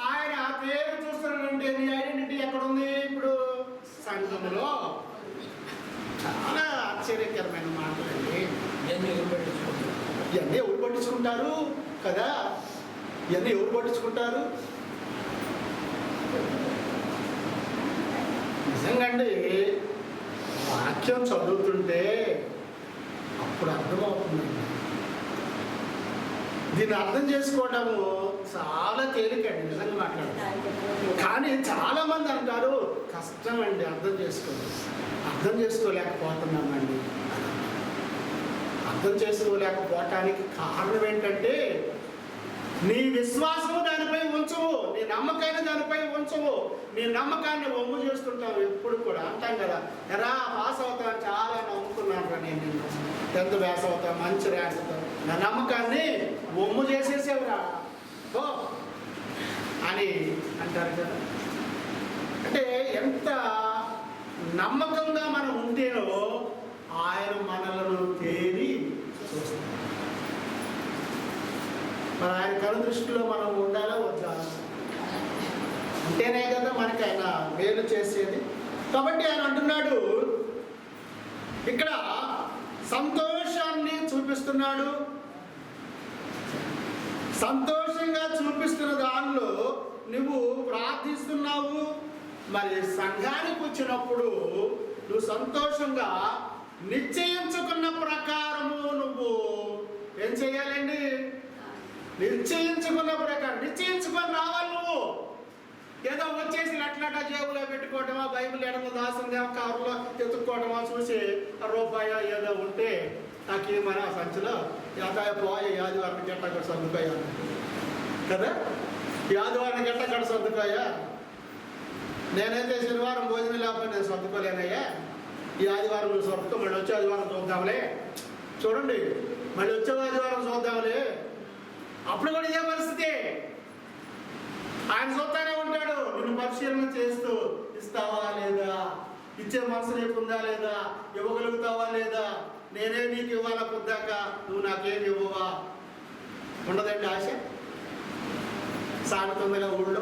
Speaker 1: ఆయన పేరు చూస్తున్నాడంటే నీ ఐడెంటిటీ ఎక్కడుంది? ఇప్పుడు సంఘంలో. చాలా ఆశ్చర్యకరమైన మాటలండి. ఇవన్నీ ఎవరు పట్టించుకుంటారు కదా? ఇవన్నీ ఎవరు పట్టించుకుంటారు? నిజంగా అండి, వాక్యం చదువుతుంటే అప్పుడు అర్థమవుతుందండి. దీన్ని అర్థం చేసుకోవడము చాలా తేలికండి నిజంగా మాట్లాడతారు. కానీ చాలా మంది అంటారు కష్టం అండి అర్థం చేసుకోలేకపోతున్నామండి. అర్థం చేసుకోలేకపోవటానికి కారణం ఏంటంటే నీ విశ్వాసము దానిపై ఉంచవు, నీ నమ్మకాన్ని దానిపై ఉంచవు. నీ నమ్మకాన్ని ఒమ్ము చేస్తుంటావు ఎప్పుడు కూడా. అంటాం కదా, ఎరా పాస్ అవుతాను, చాలా నమ్ముకున్నాను రా నేను, 10th పాస్ అవుతాను, మంచి ర్యాంకుతో. నా నమ్మకాన్ని ఒమ్ము చేసేసేవరా అని అంటారు కదా. అంటే ఎంత నమ్మకంగా మనం ఉంటేనో ఆయన మనలను తేరి చూస్తాం. మరి ఆయన కనుదృష్టిలో మనం ఉండాలా వద్దా? అంటేనే కదా మనకి ఆయన మేలు చేసేది. కాబట్టి ఆయన అంటున్నాడు ఇక్కడ, సంతోషాన్ని చూపిస్తున్నాడు. సంతోషంగా చూపిస్తున్న దానిలో నువ్వు ప్రార్థిస్తున్నావు. మరి సంఘానికి వచ్చినప్పుడు నువ్వు సంతోషంగా నిశ్చయించుకున్న ప్రకారము నువ్వు ఏం చేయాలండి? నిశ్చయించుకున్న ప్రకారం నిశ్చయించుకొని రావాలి. నువ్వు ఏదో వచ్చేసి అట్లా జేబులో పెట్టుకోవటమా, బైబిల్ ఎడమ దాసుందేమో కవర్లో ఎత్తుక్కోవటమా, చూసి రూపాయో ఏదో ఉంటే నాకేమని ఆ సంచిలో యాదాయ పోయి ఆదివారానికి ఎట్ట అక్కడ సర్దుకోయా కదా, ఈ ఆదివారానికి ఎట్ట అక్కడ సర్దుకోయా, నేనైతే శనివారం భోజనం లేకపోతే నేను సర్దుకోలేనయ్యా, ఈ ఆదివారం నువ్వు సర్దుకో, మళ్ళీ వచ్చే ఆదివారం చూద్దాంలే. చూడండి, మళ్ళీ వచ్చే ఆదివారం చూద్దాంలే. అప్పుడు కూడా ఇదే పరిస్థితి. ఆయన చూస్తానే ఉంటాడు, నిన్ను పరిశీలన చేస్తూ ఇస్తావా లేదా, ఇచ్చే మనసు నీకు ఉందా లేదా, ఇవ్వగలుగుతావా లేదా, నేనే నీకు ఇవ్వాలా పొద్దాక నువ్వు నాకేమి ఇవ్వవా. ఉండదండి ఆశ. సామెత ఉందిగా ఊళ్ళో,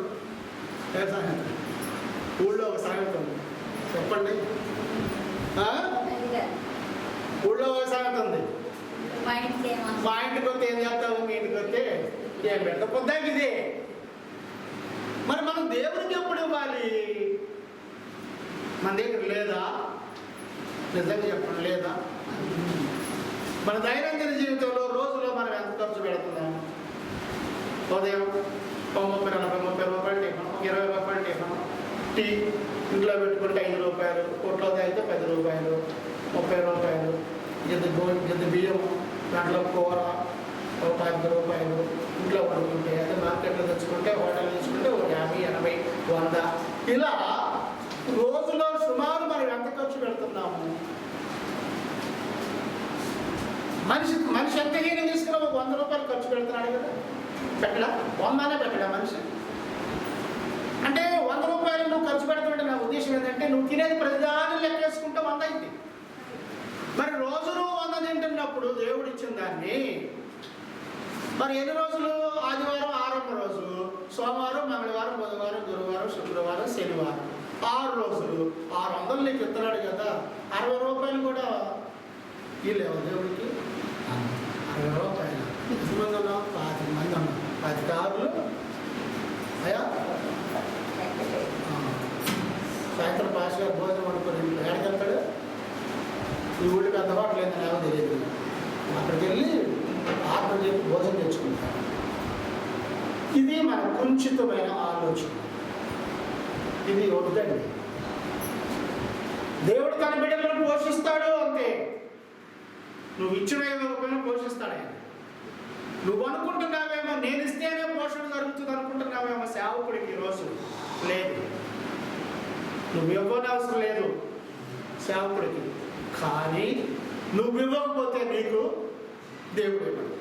Speaker 1: ఏ సామెత? ఊళ్ళో ఒక సామెత ఉంది, చెప్పండి. ఊళ్ళో ఒక సామెత ఉంది, మా ఇంటికి వస్తే ఏం చేస్తావు, మీ ఇంటికి వస్తే ఏం పెట్ట పొద్దాక ఇదే. మరి మనం దేవునికి ఎప్పుడు ఇవ్వాలి? మన దగ్గర లేదా? నిజంగా చెప్పండి, లేదా? మన దైనందిన జీవితంలో రోజులో మనం ఎంత ఖర్చు పెడుతున్నాము? ఉదయం 30-40 రూపాయలు టిఫిన్, 20 రూపాయలు టిఫిన్, టీ ఇంట్లో పెట్టుకుంటే 5 రూపాయలు, కొట్లో తాగితే 10 రూపాయలు, 30 రూపాయలు, గిద్ద బియ్యం, దాంట్లో కూర 10 రూపాయలు, ఇంట్లో వండుకుంటే అదే మార్కెట్లో తెచ్చుకుంటే, హోటల్ తెచ్చుకుంటే 50, 80, 100, ఇలా రోజులో సుమారు మనం ఎంత ఖర్చు పెడుతున్నాము? మనిషి ఎంత హీనం తీసుకున్నా ఒక 100 రూపాయలు ఖర్చు పెడుతున్నాడు కదా, పెట్టడా? 100 పెట్టడా మనిషి? అంటే 100 రూపాయలు నువ్వు ఖర్చు పెడుతుంటే నా ఉద్దేశం ఏంటంటే, నువ్వు తినేది ప్రతిదాన్ని లెక్కేసుకుంటే 100 అయింది. మరి రోజు నువ్వు 100 తింటున్నప్పుడు దేవుడు ఇచ్చిన దాన్ని మరి ఎన్ని రోజులు? ఆదివారం ఆరంభ రోజు, సోమవారం, మంగళవారం, బుధవారం, గురువారం, శుక్రవారం, శనివారం, 6 రోజులు. 600 నీకు ఇస్తున్నాడు కదా, 60 రూపాయలు కూడా ఇల్లేవు దేవుడికి. 60 రూపాయలు ఎంతమంది ఉన్నాం? 25 మంది ఉన్నాం. 10 కార్లు అయ్యా. సాయంత్రం పాస్ గారు భోజనం అనుకుని ఎక్కడికి వెళ్తాడు? ఈ ఊళ్ళకి అందుబాటు లేదు, నాకు తెలియదు. అక్కడికి వెళ్ళి ఆత్మ చెప్పి భోజనం తెచ్చుకుంటాడు. ఇది మన కుంచితమైన ఆలోచన. ఇది వద్దండి. దేవుడు తన బిడ్డలను పోషిస్తాడు అంతే. నువ్వు ఇచ్చిన ఇవ్వకపోయినా పోషిస్తాడు ఆయన. నువ్వు అనుకుంటున్నావేమో నేను ఇస్తేనే పోషణ జరుగుతుంది అనుకుంటున్నావేమో, సేవకుడికి ఈరోజు లేదు. నువ్వు ఇవ్వని అవసరం లేదు సేవకుడికి. కానీ నువ్వు ఇవ్వకపోతే నీకు దేవుడు ఇవ్వడు,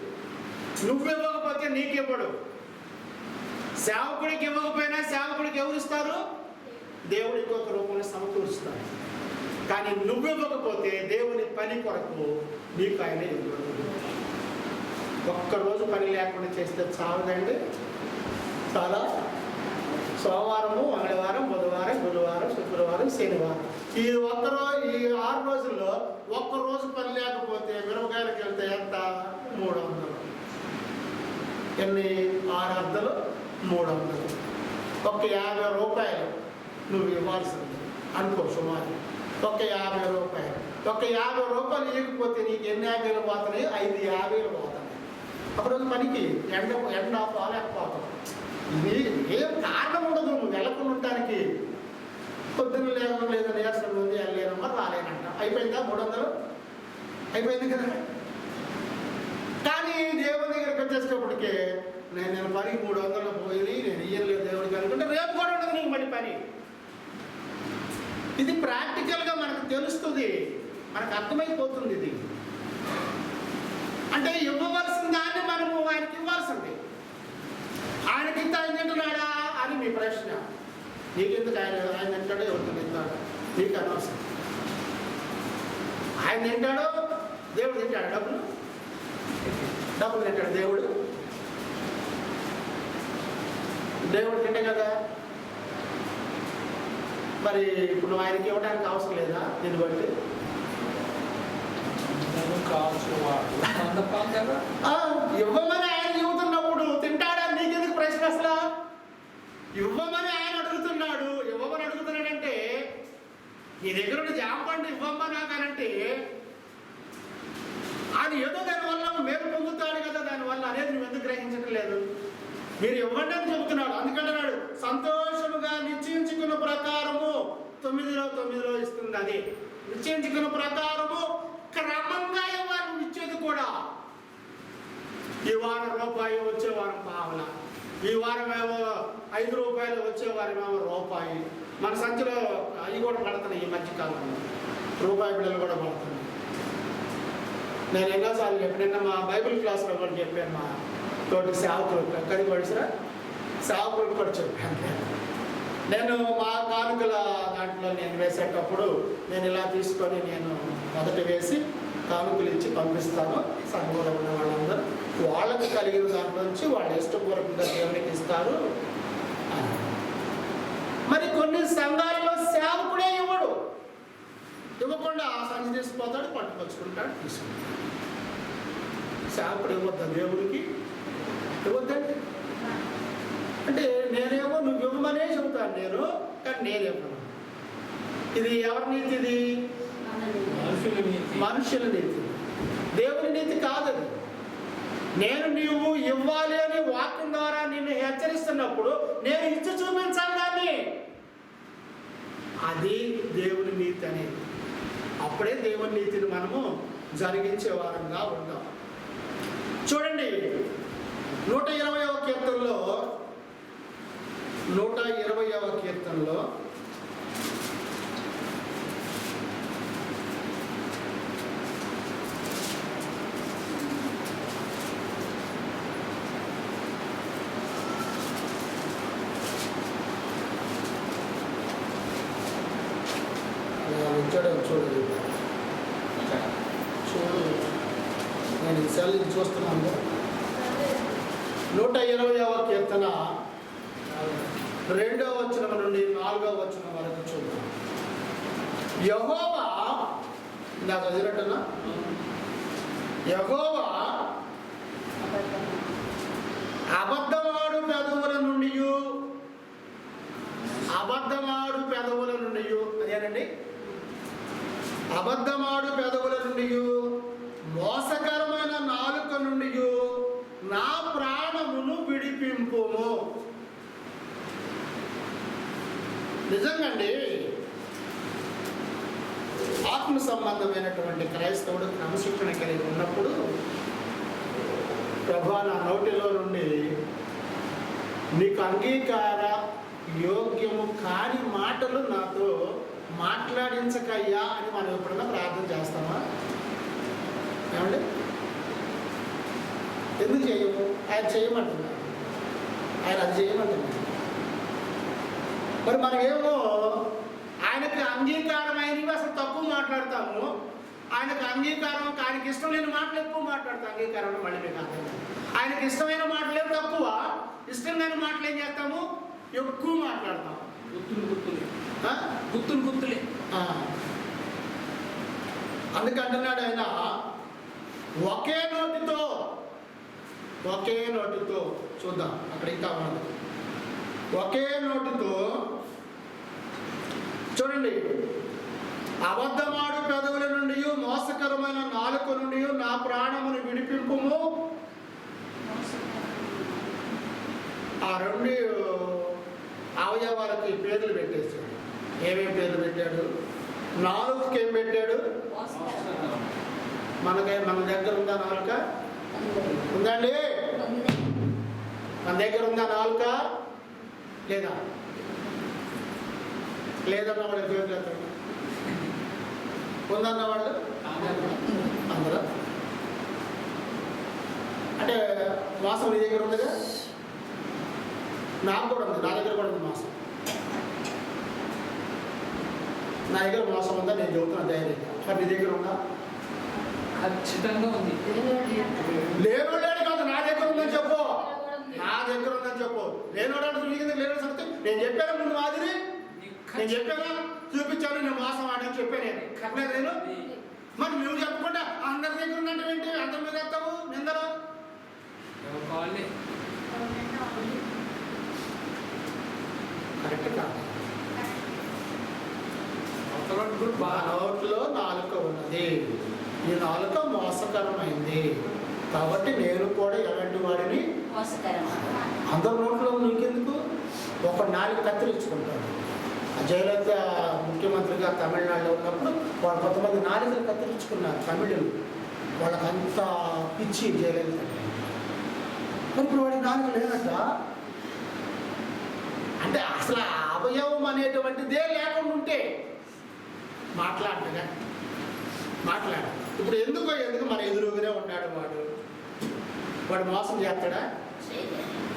Speaker 1: నువ్వు ఇవ్వకపోతే నీకు ఇవ్వడు. సేవకుడికి ఇవ్వకపోయినా సేవకుడికి ఎవరు ఇస్తారు? దేవుడి ఇంకొక రూపంలో సమకూరుస్తాడు. కానీ నువ్వు ఇవ్వకపోతే దేవుని పని కొరకు నీకు ఆయన ఇవ్వడు. ఒక్కరోజు పని లేకుండా చేస్తే చాలదండి, చాలా. సోమవారము, మంగళవారం, బుధవారం, గురువారం, శుక్రవారం, శనివారం, ఈ 6 రోజుల్లో ఒక్కరోజు పని లేకపోతే మిరపకాయలకు వెళ్తే ఎంత? 300. ఎన్ని? 6 అర్ధలు 300. ఒక 50 రూపాయలు నువ్వు ఇవ్వాల్సింది అనుకో సుమారు. ఒక 50 రూపాయలు. ఒక 50 రూపాయలు ఇవ్వకపోతే నీకు ఎన్ని 50 పోతున్నాయి? 5 50 పోతున్నాయి. అప్పుడు పనికి ఎండ పోలేకపోతాం. ఇది ఏం కారణం ఉండదు నువ్వు వెళ్ళకుండా ఉండటానికి. పొద్దున్న లేదా నీరసం ఉంది, వెళ్ళలేనమ్మా, రాలేనంట. అయిపోయిందా? 300 అయిపోయింది కదా. కానీ దేవుని దగ్గరికి వచ్చేటప్పటికే నేను పని 300 పోయి నేను ఇయ్యలేదు దేవుడికి అనుకుంటే రేపు కూడా ఉండదు నీకు మళ్ళీ పని. ఇది ప్రాక్టికల్గా మనకు తెలుస్తుంది, మనకు అర్థమైపోతుంది. ఇది అంటే ఇవ్వవలసిన దాన్ని మనము ఆయనకి ఇవ్వాల్సింది. ఆయనకి ఆయన తింటున్నాడా అని మీ ప్రశ్న. నీకెందుకు? ఆయన తింటాడో ఎవరికి తింటాడో నీకు అనవసరం. ఆయన తింటాడో దేవుడు తింటాడు? డబ్బులు తింటాడు దేవుడు? దేవుడు తింటే కదా. మరి ఇప్పుడు ఆయనకి ఇవ్వడానికి అవసరం లేదా? దీన్ని బట్టి ఇవ్వమని ఆయన చెబుతున్నప్పుడు తింటాడా? నీకెందుకు ప్రశ్న అసలు? ఇవ్వమని ఆయన అడుగుతున్నాడు. ఇవ్వమని అడుగుతున్నాడంటే నీ దగ్గర ఉన్న జామ పండు ఇవ్వమ్మా నాకనంటే ఆయన ఏదో దానివల్ల మేలు పొందుతాడు కదా, దానివల్ల అనేది నువ్వు ఎందుకు గ్రహించడం లేదు? మీరు ఇవ్వండి అని చెబుతున్నాడు. అందుకంటున్నాడు సంతోషముగా నిశ్చయించుకున్న ప్రకారము 9లో ఇస్తుంది. అది నిశ్చయించుకున్న ప్రకారము క్రమంగా ఇవ్వాలి. నువ్వు ఇచ్చే కూడా ఈ వారం రూపాయి, వచ్చే వారం పావలా, ఈ వారం ఏమో 5 రూపాయలు, వచ్చే వారం ఏమో రూపాయి. మన సంచిలో అవి కూడా పడుతున్నాయి. ఈ మధ్యకాలంలో రూపాయి బిళ్ళలు కూడా పడుతున్నాయి. నేను ఎన్నోసార్లు చెప్పిన మా బైబిల్ క్లాస్లో కూడా చెప్పాను. మా తోటి సేవకులకు ఎక్కడికి పడిసినా సేవకులకు కూడా చెప్పాను. నేను మా కానుకల దాంట్లో నేను వేసేటప్పుడు నేను ఇలా తీసుకొని నేను మొదట వేసి కానుకలు ఇచ్చి పంపిస్తాను. సంఘంలో ఉన్న వాళ్ళందరూ వాళ్ళకి కలిగిన దాంట్లో నుంచి వాళ్ళు ఇష్టపూర్వకంగా దేవునికి ఇస్తారు. మరి కొన్ని సంఘాలలో సేవకుడే ఇవ్వడు, ఇవ్వకుండా ఆ సంచి తీసుకుపోతాడు, పట్టుకొచ్చుకుంటాడు, తీసుకుంటాడు. సేవకుడు ఇవ్వద్దా దేవుడికి? ఇవ్వద్దండి. అంటే నేనేమో నువ్వు ఇవ్వమనే చెబుతాను నేను, కానీ నేనేమో ఇది ఎవరి నీతి? ఇది మనుషుల నీతి, దేవుని నీతి కాదది. నేను నీవు ఇవ్వాలి అని వాక్యం ద్వారా నిన్ను హెచ్చరిస్తున్నప్పుడు నేను ఇచ్చి చూపించాలి దాన్ని. అది దేవుని నీతి అనేది. అప్పుడే దేవుని నీతిని మనము జరిగించే వారంగా ఉంటాం. చూడండి 120వ కీర్తనలో 120వ కీర్తనలో చూడు నేను ఈసారి చూస్తున్నాను. 120వ కీర్తన 2వ వచనం నుండి 4వ వచనం వరకు చూద్దాం. యెహోవా నాకు చదివినట్టున్నా, యెహోవా అబద్ధమాడు పెదవుల నుండి, అబద్ధమాడు పెదవుల నుండి, అదేనండి, అబద్ధమాడు పెదవుల నుండి, మోసకరమైన నాలుక నుండి నా ప్రాణమును విడిపింపుము. నిజంగాండి ఆత్మ సంబంధమైనటువంటి క్రైస్తవుడు క్రమశిక్షణ కలిగి ఉన్నప్పుడు ప్రభువా నా నోటిలో నుండి నీకు అంగీకార యోగ్యము కాని మాటలు నాతో మాట్లాడించకయ్యా అని మనం ఎప్పుడన్నా ప్రార్థన చేస్తామా? ఏమండి? ఎందుకు చేయము? ఆయన చేయమంటున్నారు, ఆయన అది చేయమంటున్నారు. మరి మనమేమో ఆయనకి అంగీకారమైనవి అసలు తక్కువ మాట్లాడతాము, ఆయనకు అంగీకారం ఆయనకి ఇష్టం లేని మాటలు ఎక్కువ మాట్లాడతాం. అంగీకారం మళ్ళీ మీకు అర్థం కాదు. ఆయనకి ఇష్టమైన మాటలు తక్కువ, ఇష్టం లేని మాటలు ఏం చేస్తాము? ఎక్కువ మాట్లాడతాం. గుర్తులే. అందుకంటున్నాడు ఆయన, ఒకే నోటితో చూద్దాం అక్కడ ఇంకా ఉన్నది. ఒకే నోటితో చూడండి, అబద్ధమాడు పెదవుల నుండి, మోసకరమైన నాలుక నుండి నా ప్రాణమును విడిపింపుము. ఆ 2 అవయవాలకి పేర్లు పెట్టేశాడు. ఏమేమి పేర్లు పెట్టాడు? నాలుకకి ఏం పెట్టాడు? మన దగ్గర ఉందా నాలుక? ఉందండి? మన దగ్గర ఉందా నాలుక? లేదన్న వాళ్ళు పేర్లు ఎత్తండి. ఉందన్న వాళ్ళు అందరూ అంటే మాసం నీ దగ్గర ఉందిగా? నాకు కూడా ఉంది, నా దగ్గర కూడా ఉంది మాసం. నా దగ్గర మోసం ఉందా? నేను చెబుతున్నా ధైర్యంగా. మరి నీ దగ్గర ఉందా?
Speaker 2: ఖచ్చితంగా ఉంది.
Speaker 1: లేనోడాడు కాదు, నా దగ్గర ఉందని చెప్పు. నా దగ్గర ఉందని చెప్పు. లేనోడాడు లేని సంగతి నేను చెప్పాను. ముందు మాదిరి నేను చెప్పాను, చూపించాను. నేను మోసం ఆడని చెప్పాను. నేను చెప్పలేదు నేను. మరి నువ్వు చెప్పకుండా అందరి దగ్గర ఉందంటే ఏంటి? అందరి మీద వేస్తావు నిందలు. కరెక్ట్ కాదు. నోట్లో నాలుక ఉన్నది, ఈ నాలుక మోసకరమైంది. కాబట్టి నేను కూడా ఎలాంటి వాడిని? అందరి నోట్లో నీకెందుకు? ఒక నాలుగు కత్తిరించుకుంటాడు. జయలలిత ముఖ్యమంత్రిగా తమిళనాడులో ఉన్నప్పుడు వాళ్ళు కొంతమంది నాలుగులు కత్తిరించుకున్నారు. తమిళులు వాళ్ళకంత పిచ్చి చేయలేదు. మరి ఇప్పుడు వాడికి నాలుగు లేదట. అంటే అసలు ఆ అవయవం అనేటువంటిదే లేకుండా ఉంటే మాట్లాడగా మాట్లాడ. ఇప్పుడు ఎందుకు మన ఎదురుగానే ఉన్నాడు వాడు మోసం చేస్తాడా?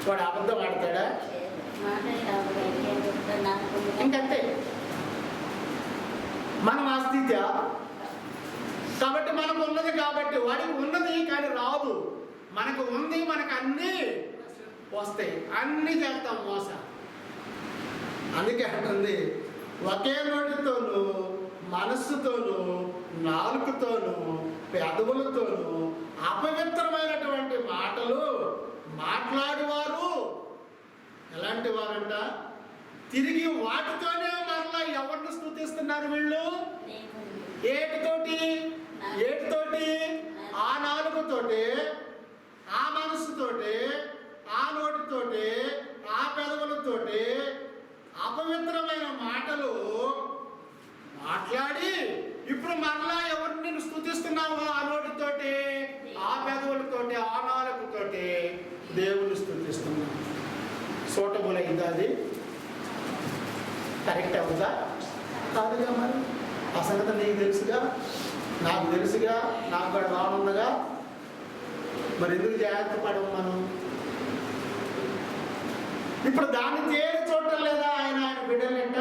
Speaker 1: వాడు అబద్ధం ఆడతాడా? ఇంకంతే. మనం ఆ స్థితి. కాబట్టి మనకు ఉన్నది, కాబట్టి వాడికి ఉన్నది కానీ రాదు. మనకు ఉంది, మనకు అన్నీ వస్తాయి, అన్నీ చేస్తాం మోసం. అందుకే అంటుంది, ఒకే నోటితోనూ మనస్సుతోనూ నాలుకతోనూ పెదవులతోనూ అపవిత్రమైనటువంటి మాటలు మాట్లాడేవారు ఎలాంటి వారంట? తిరిగి వాటితోనే మరలా ఎవరిని స్తుతిస్తున్నారు వీళ్ళు? ఏటితోటి? ఆ నాలుగుతోటి, ఆ మనస్సుతోటి, ఆ నోటితోటి, ఆ పెదవులతోటి అపవిత్రమైన మాటలు మాట్లాడి ఇప్పుడు మరలా ఎవరిని స్తుతిస్తున్నావు? ఆ నోటితోటి, ఆ పెదవులతోటి, ఆ నాలుగుతోటి దేవుని స్తుతిస్తున్నావు. సూటబుల్ అయిందా? అది కరెక్ట్ అవుతా? కాదుగా. మరి ఆ సంగతి నీకు తెలుసుగా, నాకు తెలుసుగా, నాకు కూడా బాగుండగా. మరి ఎందుకు జాగ్రత్త పడము మనం? ఇప్పుడు దాన్ని తేరి చూడటం లేదా? ఆయన బిడ్డలంట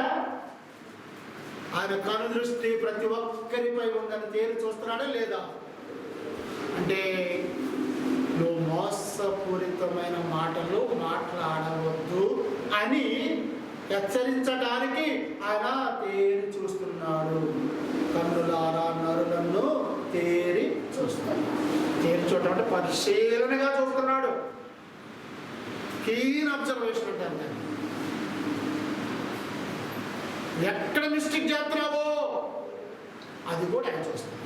Speaker 1: ఆయన కను దృష్టి ప్రతి ఒక్కరిపై ఉందని తేరి చూస్తున్నాడా లేదా? అంటే నువ్వు మోసపూరితమైన మాటలు మాట్లాడవద్దు అని హెచ్చరించడానికి ఆయన తేరి చూస్తున్నాడు. కన్నులారా నరులను తేరి చూస్తున్నాడు. తేరి చూడటం అంటే పరిశీలనగా చూస్తున్నాడు. కీన్ అబ్జర్వేషన్ అంటారు దాన్ని. ఎక్కడ మిస్టేక్ చేస్తున్నావో అది కూడా ఆయన చూస్తున్నాడు.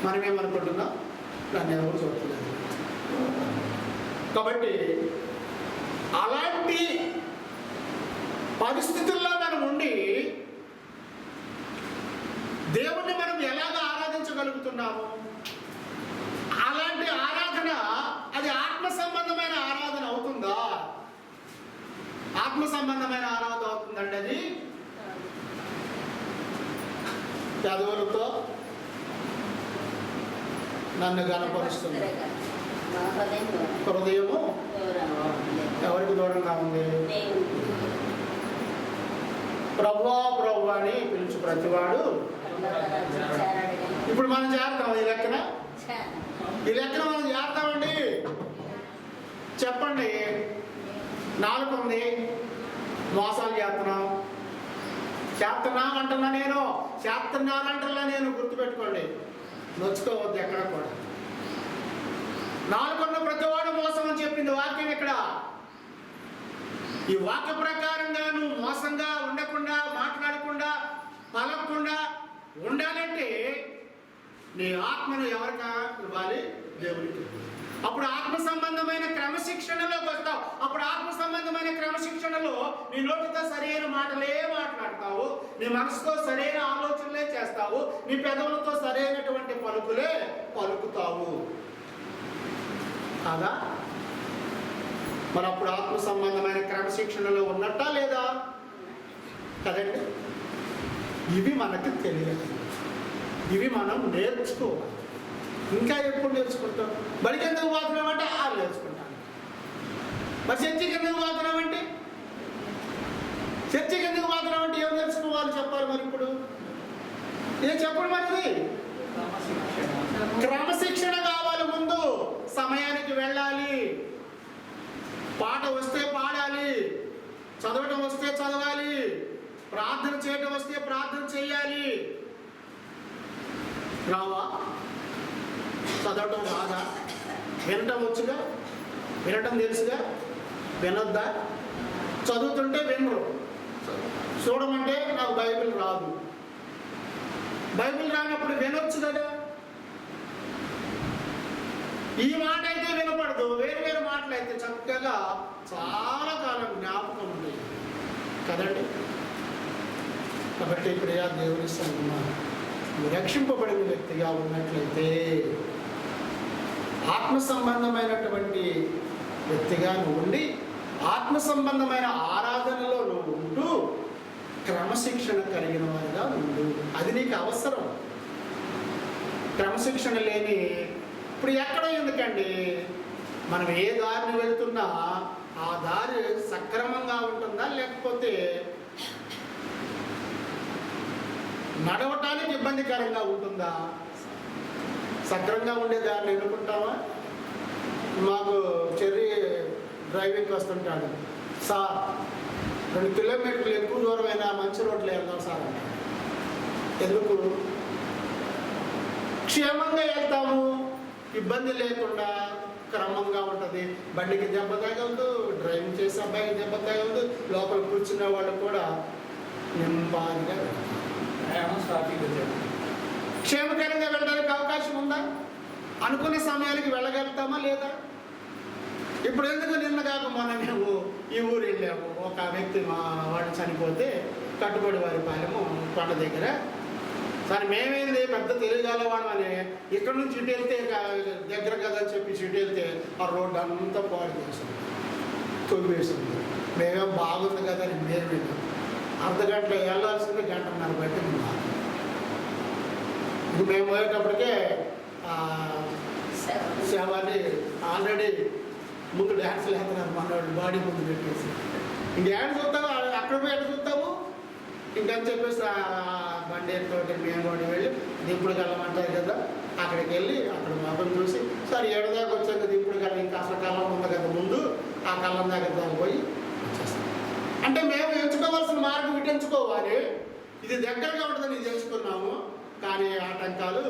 Speaker 1: మనం ఏమనుకుంటున్నాం? దాన్ని ఎవరు చూడలేదు. కాబట్టి అలాంటి పరిస్థితుల్లో మనం ఉండి దేవుణ్ణి మనం ఎలాగ ఆరాధించగలుగుతున్నాము? అలాంటి ఆరాధన అది ఆత్మ సంబంధమైన ఆరాధన అవుతుందా? ఆత్మ సంబంధమైన ఆరాధన అవుతుందండి అది. పెదవులతో నన్ను గణపరుస్తుంది, హృదయము ఎవరికి దూరంగా ఉంది? ప్రభువా ప్రభువా అని పిలుచు ప్రతివాడు. ఇప్పుడు మనం చేస్తాం ఈ లెక్కన మనం చేస్తామండి. చెప్పండి. నాలుగు ఉంది, మోసాలు చేస్తున్నాం అంటున్నా నేను, చేస్తున్నానంటున్నా నేను. గుర్తుపెట్టుకోండి, నొచ్చుకోవద్దు ఎక్కడ కూడా. నాలుగున్న ప్రతివాడు మోసం అని చెప్పింది వాక్యం ఇక్కడ. ఈ వాక్య ప్రకారంగా నువ్వు మోసంగా ఉండకుండా, మాట్లాడకుండా, పలకకుండా ఉండాలంటే నీ ఆత్మను ఎవరికా ఇవ్వాలి? దేవునికి. అప్పుడు ఆత్మ సంబంధమైన క్రమశిక్షణలోకి వస్తావు. అప్పుడు ఆత్మ సంబంధమైన క్రమశిక్షణలో నీ నోటితో సరైన మాటలే మాట్లాడతావు, నీ మనసుతో సరైన ఆలోచనలే చేస్తావు, నీ పెదవులతో సరైనటువంటి పలుకులే పలుకుతావు. కాదా? మరి అప్పుడు ఆత్మ సంబంధమైన క్రమశిక్షణలో ఉన్నట్టా లేదా? కదండి. ఇవి మనకు తెలియదు, ఇవి మనం నేర్చుకోవాలి. ఇంకా ఎప్పుడు నేర్చుకుంటాం? బడికి ఎందుకు పోతున్నామంటే నేర్చుకుంటాను. మరి చర్చికి ఎందుకు పోతున్నామంటే ఏం నేర్చుకోవాలి చెప్పాలి. మరి ఇప్పుడు ఏం చెప్పండి? మరి క్రమశిక్షణ కావాలి. ముందు సమయానికి వెళ్ళాలి, పాట వస్తే పాడాలి, చదవటం వస్తే చదవాలి, ప్రార్థన చేయటం వస్తే ప్రార్థన చేయాలి. రావా? చదవటం రాదా? వినటం వచ్చుగా, వినటం తెలుసుగా, వినొద్దా? చదువుతుంటే వినరు. చూడమంటే నాకు బైబిల్ రాదు. బైబిల్ రానప్పుడు వినొచ్చు కదా. ఈ మాట అయితే వినపడదు, వేరు వేరు మాటలు అయితే చక్కగా చాలా కాలం జ్ఞాపకం ఉంది కదండి. కాబట్టి ప్రియా దేవుని సంగమా, రక్షింపబడిన వ్యక్తిగా ఉన్నట్లయితే, ఆత్మ సంబంధమైనటువంటి వ్యక్తిగా నువ్వు ఉండి, ఆత్మ సంబంధమైన ఆరాధనలో నువ్వు ఉంటూ క్రమశిక్షణ కలిగిన వారిగా ఉండు. అది నీకు అవసరం. క్రమశిక్షణ లేని ఇప్పుడు ఎక్కడ ఎందుకండి, మనం ఏ దారిని వెళ్తున్నా ఆ దారి సక్రమంగా ఉంటుందా, లేకపోతే నడవటానికి ఇబ్బందికరంగా ఉంటుందా? సక్రంగా ఉండే దారిని ఎన్నుకుంటామా? మాకు చెర్రీ డ్రైవింగ్కి వస్తుంటాడు, సార్ 2 కిలోమీటర్లు ఎక్కువ దూరమైనా మంచి రోడ్లు వెళ్దాం సార్ అంటే. ఎందుకు? క్షేమంగా వెళ్తాము, ఇబ్బంది లేకుండా క్రమంగా ఉంటుంది. బండికి దెబ్బ తగలదు, డ్రైవింగ్ చేసే అబ్బాయికి దెబ్బ తగలదు, లోపల కూర్చున్న వాళ్ళు కూడా నింపాదిగా క్షేమకరంగా వెళ్ళడానికి అవకాశం ఉందా? అనుకున్న సమయానికి వెళ్ళగలుగుతామా లేదా? ఇప్పుడు ఎందుకు నిన్నగాక మొన్న మేము ఈ ఊరు వెళ్ళాము, ఒక వ్యక్తి మా వాడు చనిపోతే కట్టుబడి వారి పాలెము కొండ దగ్గర. సరే మేమేంది పెద్ద తెలియగలవాడు అని ఇక్కడ నుంచి ఇటు వెళ్తే దగ్గర కదా అని చెప్పి ఇటు వెళ్తే ఆ రోడ్డు అంతా పాడు చేసింది, తొలివేసింది. మేమేం బాగుంది కదా అని మేము వెళ్ళాం. అర్ధగంటలో వెళ్ళాల్సింది 1.5 గంట పట్టింది మాకు. మేము పోయేటప్పటికే శవాన్ని ఆల్రెడీ ముందు డ్యాన్స్లు వేస్తున్నారు మనవాడు, బాడీ ముందు పెట్టేసి. ఇంక డ్యాన్స్ చూస్తావు, అక్కడ పోయి ఎక్కడ చూస్తావు ఇంకని చెప్పేసి బండి తోటి మేము కూడా వెళ్ళి దింపుడు కళ్ళమంటారు కదా, అక్కడికి వెళ్ళి అక్కడ మొబైల్ చూసి సరే 7 దాకా వచ్చాక దింపుడు కళ్ళ ఇంకా అసలు కళ్ళం ఉంది కదా ముందు, ఆ కళ్ళం దగ్గర దాకా పోయి వచ్చేస్తాం. అంటే మేము ఎంచుకోవాల్సిన మార్గం ఇటు ఎంచుకోవాలి. ఇది దగ్గరగా ఉంటుందని ఇది ఎంచుకున్నాము, కానీ ఆటంకాలు